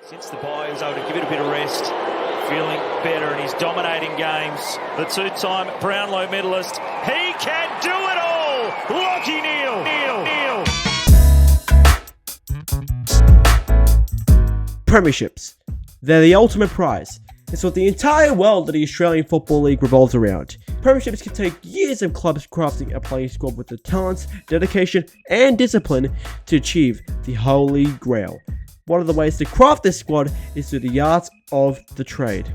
Since the bye, he was able to give it a bit of rest, feeling better, and he's dominating games. The two-time Brownlow medalist, he can do it all! Lachie Neale! Premierships. They're the ultimate prize. It's what the entire world of the Australian Football League revolves around. Premierships can take years of clubs crafting a playing squad with the talents, dedication, and discipline to achieve the holy grail. One of the ways to craft this squad is through the art of the trade.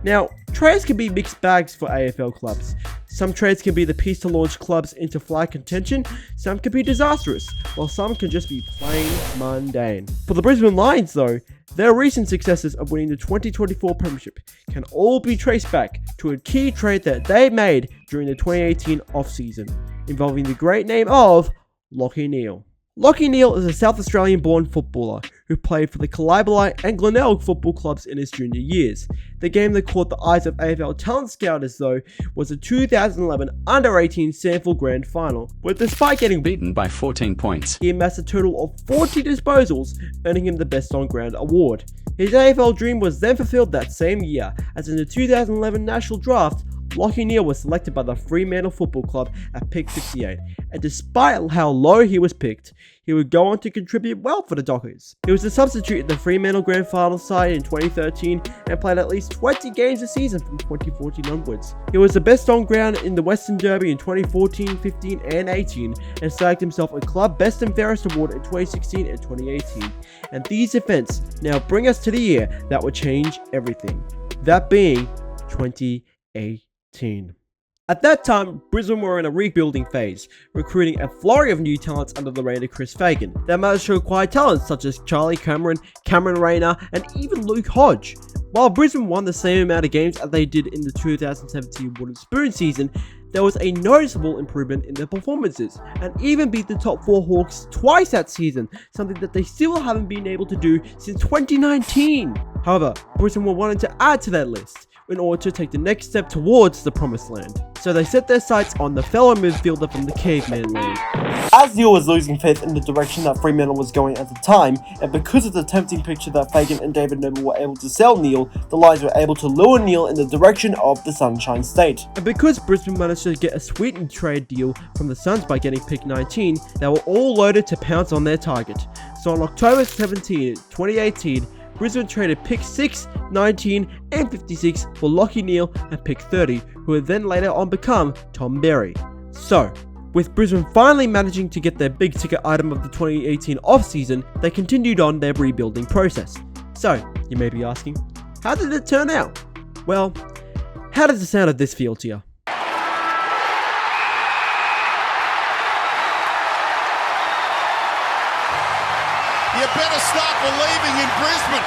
Now, trades can be mixed bags for AFL clubs. Some trades can be the piece to launch clubs into flag contention, some can be disastrous, while some can just be plain mundane. For the Brisbane Lions though, their recent successes of winning the 2024 premiership can all be traced back to a key trade that they made during the 2018 off-season, involving the great name of Lachie Neale. Lachie Neale is a South Australian-born footballer who played for the Callabri and Glenelg football clubs in his junior years. The game that caught the eyes of AFL talent scouters, though, was the 2011 Under-18 Sanford Grand Final, where despite getting beaten by 14 points, he amassed a total of 40 disposals, earning him the Best On Ground award. His AFL dream was then fulfilled that same year, as in the 2011 National Draft, Lachie Neale was selected by the Fremantle Football Club at pick 68, and despite how low he was picked, he would go on to contribute well for the Dockers. He was a substitute in the Fremantle Grand Final side in 2013 and played at least 20 games a season from 2014 onwards. He was the best on ground in the Western Derby in 2014, 15 and 18 and snagged himself a club best and fairest award in 2016 and 2018. And these events now bring us to the year that would change everything, that being 2018. At that time, Brisbane were in a rebuilding phase, recruiting a flurry of new talents under the reign of Chris Fagan. They managed to acquire talents such as Charlie Cameron, Cameron Rayner, and even Luke Hodge. While Brisbane won the same amount of games as they did in the 2017 Wooden Spoon season, there was a noticeable improvement in their performances, and even beat the top 4 Hawks twice that season, something that they still haven't been able to do since 2019. However, Brisbane were wanting to add to that list in order to take the next step towards the promised land. So they set their sights on the fellow midfielder from the Caveman League. As Neale was losing faith in the direction that Fremantle was going at the time, and because of the tempting picture that Fagan and David Noble were able to sell Neale, the Lions were able to lure Neale in the direction of the Sunshine State. And because Brisbane managed to get a sweetened trade deal from the Suns by getting pick 19, they were all loaded to pounce on their target. So on October 17, 2018, Brisbane traded pick 6, 19, and 56 for Lachie Neale and pick 30, who would then later on become Tom Berry. So, with Brisbane finally managing to get their big ticket item of the 2018 off-season, they continued on their rebuilding process. So, you may be asking, how did it turn out? Well, how does the sound of this feel to you? You better start believing in Brisbane.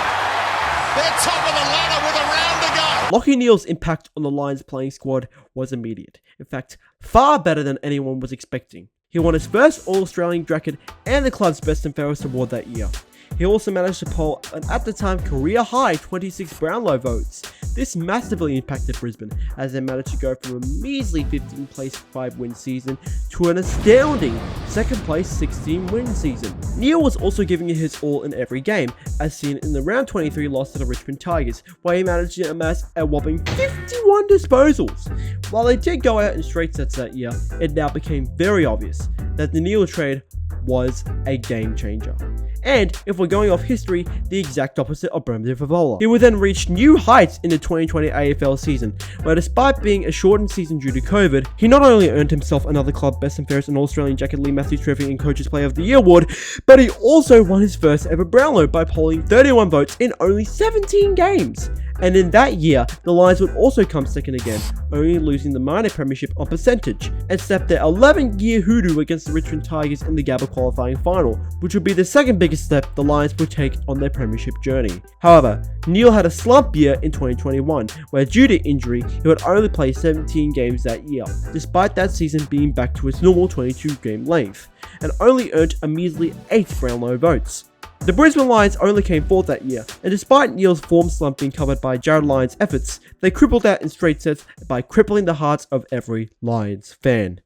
They're top of the ladder with a round to go. Lachie Neale's impact on the Lions playing squad was immediate. In fact, far better than anyone was expecting. He won his first All-Australian bracket and the club's Best and Fairest award that year. He also managed to poll an at the time career high 26 Brownlow votes. This massively impacted Brisbane as they managed to go from a measly 15th place 5-win season to an astounding 2nd place 16-win season. Neale was also giving it his all in every game, as seen in the round 23 loss to the Richmond Tigers, where he managed to amass a whopping 51 disposals. While they did go out in straight sets that year, it now became very obvious that the Neale trade was a game changer. And, if we're going off history, the exact opposite of Brendan Favola. He would then reach new heights in the 2020 AFL season, where despite being a shortened season due to COVID, he not only earned himself another club Best and Fairest and All-Australian Jacket Lee Matthews Trophy and Coaches Player of the Year award, but he also won his first ever Brownlow by polling 31 votes in only 17 games. And in that year, the Lions would also come second again, only losing the minor premiership on percentage, and step their 11-year hoodoo against the Richmond Tigers in the Gabba qualifying final, which would be the second biggest step the Lions would take on their premiership journey. However, Neale had a slump year in 2021, where due to injury, he would only play 17 games that year, despite that season being back to its normal 22-game length, and only earned a measly 8 Brownlow votes. The Brisbane Lions only came 4th that year, and despite Neale's form slump being covered by Jared Lyons' efforts, they crippled out in straight sets by crippling the hearts of every Lions fan.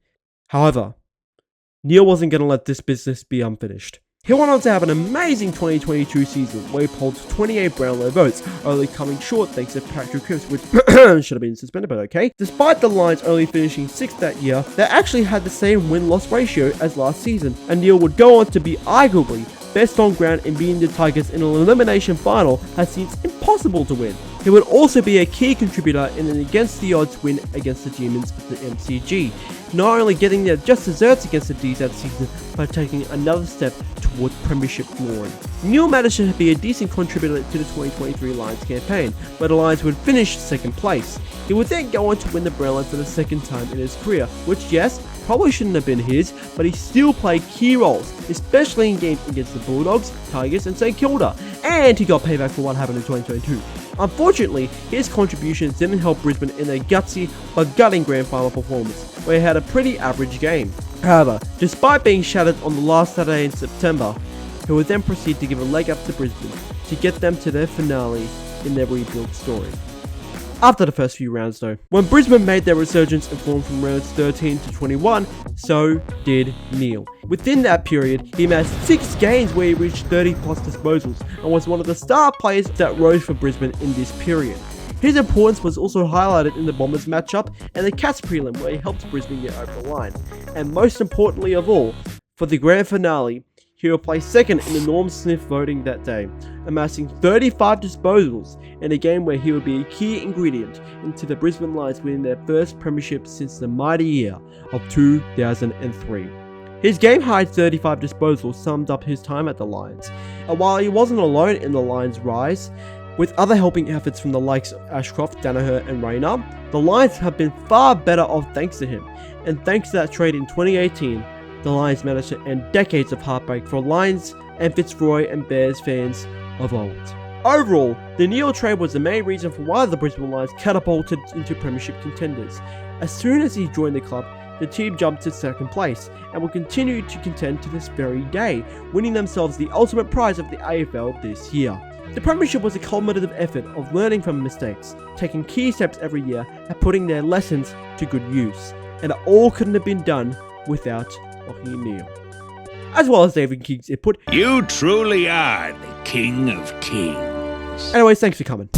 However, Neale wasn't going to let this business be unfinished. He went on to have an amazing 2022 season where he polled 28 Brownlow votes, only coming short thanks to Patrick Cripps, which should have been suspended, but okay. Despite the Lions only finishing 6th that year, they actually had the same win-loss ratio as last season, and Neale would go on to be arguably best on ground in beating the Tigers in an elimination final that seems impossible to win. He would also be a key contributor in an against-the-odds win against the Demons at the MCG, not only getting their just desserts against the D's that season, but taking another step towards premiership glory. Neale managed to be a decent contributor to the 2023 Lions campaign, where the Lions would finish 2nd place. He would then go on to win the Brownlow for the 2nd time in his career, which yes, probably shouldn't have been his, but he still played key roles, especially in games against the Bulldogs, Tigers and St Kilda, and he got payback for what happened in 2022. Unfortunately, his contributions didn't help Brisbane in a gutsy but gutting grand final performance, where he had a pretty average game. However, despite being shattered on the last Saturday in September, he would then proceed to give a leg up to Brisbane to get them to their finale in their rebuild story. After the first few rounds though, when Brisbane made their resurgence in form from rounds 13 to 21, so did Neale. Within that period, he amassed 6 games where he reached 30 plus disposals and was one of the star players that rose for Brisbane in this period. His importance was also highlighted in the Bombers matchup and the Cats prelim where he helped Brisbane get over the line. And most importantly of all, for the grand finale, he will place 2nd in the Norm Smith voting that day, amassing 35 disposals in a game where he would be a key ingredient into the Brisbane Lions winning their first premiership since the mighty year of 2003. His game-high 35 disposals summed up his time at the Lions, and while he wasn't alone in the Lions' rise, with other helping efforts from the likes of Ashcroft, Danaher and Rayner, the Lions have been far better off thanks to him, and thanks to that trade in 2018, the Lions managed to end decades of heartbreak for Lions and Fitzroy and Bears fans of old. Overall, the Neale trade was the main reason for why the Brisbane Lions catapulted into premiership contenders. As soon as he joined the club, the team jumped to 2nd place and will continue to contend to this very day, winning themselves the ultimate prize of the AFL this year. The premiership was a culminative effort of learning from mistakes, taking key steps every year and putting their lessons to good use, and it all couldn't have been done without Lachie Neale, as well as David King's input. You truly are the king of kings. Anyways, thanks for coming.